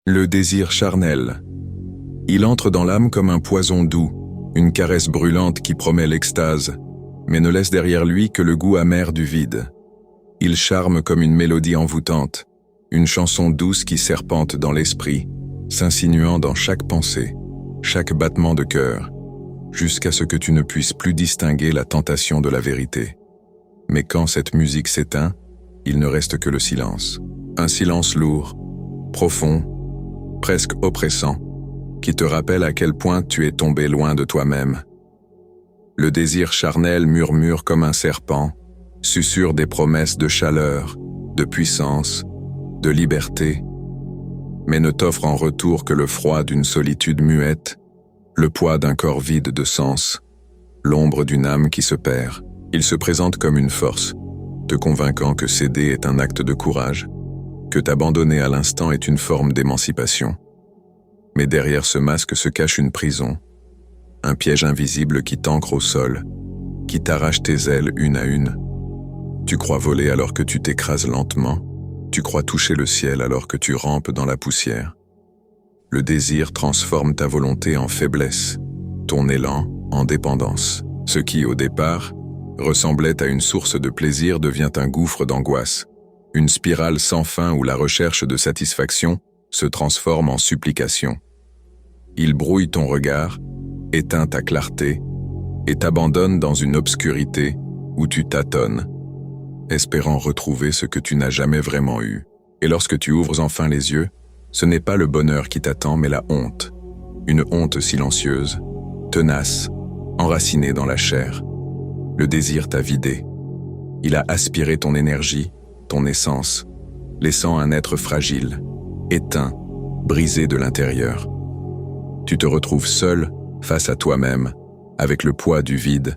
Le désir charnel. Il entre dans l'âme comme un poison doux, une caresse brûlante qui promet l'extase, mais ne laisse derrière lui que le goût amer du vide. Il charme comme une mélodie envoûtante, une chanson douce qui serpente dans l'esprit, s'insinuant dans chaque pensée, chaque battement de cœur, jusqu'à ce que tu ne puisses plus distinguer la tentation de la vérité. Mais quand cette musique s'éteint, il ne reste que le silence. Un silence lourd, profond, presque oppressant, qui te rappelle à quel point tu es tombé loin de toi-même. Le désir charnel murmure comme un serpent, susurre des promesses de chaleur, de puissance, de liberté, mais ne t'offre en retour que le froid d'une solitude muette, le poids d'un corps vide de sens, l'ombre d'une âme qui se perd. Il se présente comme une force, te convainquant que céder est un acte de courage, que t'abandonner à l'instant est une forme d'émancipation. Mais derrière ce masque se cache une prison, un piège invisible qui t'ancre au sol, qui t'arrache tes ailes une à une. Tu crois voler alors que tu t'écrases lentement, tu crois toucher le ciel alors que tu rampes dans la poussière. Le désir transforme ta volonté en faiblesse, ton élan en dépendance. Ce qui, au départ, ressemblait à une source de plaisir devient un gouffre d'angoisse, une spirale sans fin où la recherche de satisfaction se transforme en supplication. Il brouille ton regard, éteint ta clarté, et t'abandonne dans une obscurité où tu tâtonnes, espérant retrouver ce que tu n'as jamais vraiment eu. Et lorsque tu ouvres enfin les yeux, ce n'est pas le bonheur qui t'attend, mais la honte. Une honte silencieuse, tenace, enracinée dans la chair. Le désir t'a vidé. Il a aspiré ton énergie, ton essence, laissant un être fragile, éteint, brisé de l'intérieur. Tu te retrouves seul face à toi-même, avec le poids du vide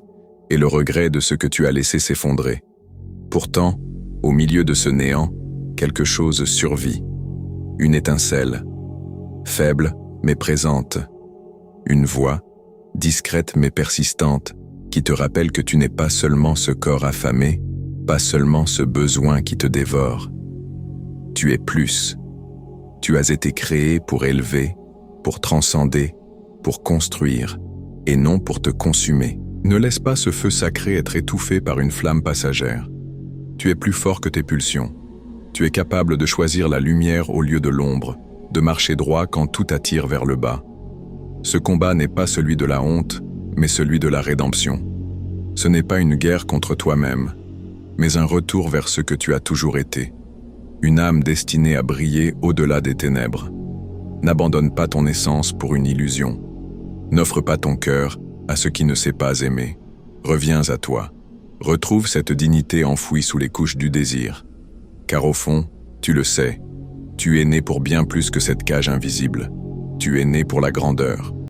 et le regret de ce que tu as laissé s'effondrer. Pourtant, au milieu de ce néant, quelque chose survit. Une étincelle, faible mais présente. Une voix, discrète mais persistante, qui te rappelle que tu n'es pas seulement ce corps affamé, pas seulement ce besoin qui te dévore. Tu es plus. Tu as été créé pour élever, pour transcender, pour construire, et non pour te consumer. Ne laisse pas ce feu sacré être étouffé par une flamme passagère. Tu es plus fort que tes pulsions. Tu es capable de choisir la lumière au lieu de l'ombre, de marcher droit quand tout attire vers le bas. Ce combat n'est pas celui de la honte, mais celui de la rédemption. Ce n'est pas une guerre contre toi-même, mais un retour vers ce que tu as toujours été. Une âme destinée à briller au-delà des ténèbres. N'abandonne pas ton essence pour une illusion. N'offre pas ton cœur à ce qui ne sait pas aimer. Reviens à toi. Retrouve cette dignité enfouie sous les couches du désir. Car au fond, tu le sais, tu es né pour bien plus que cette cage invisible. Tu es né pour la grandeur.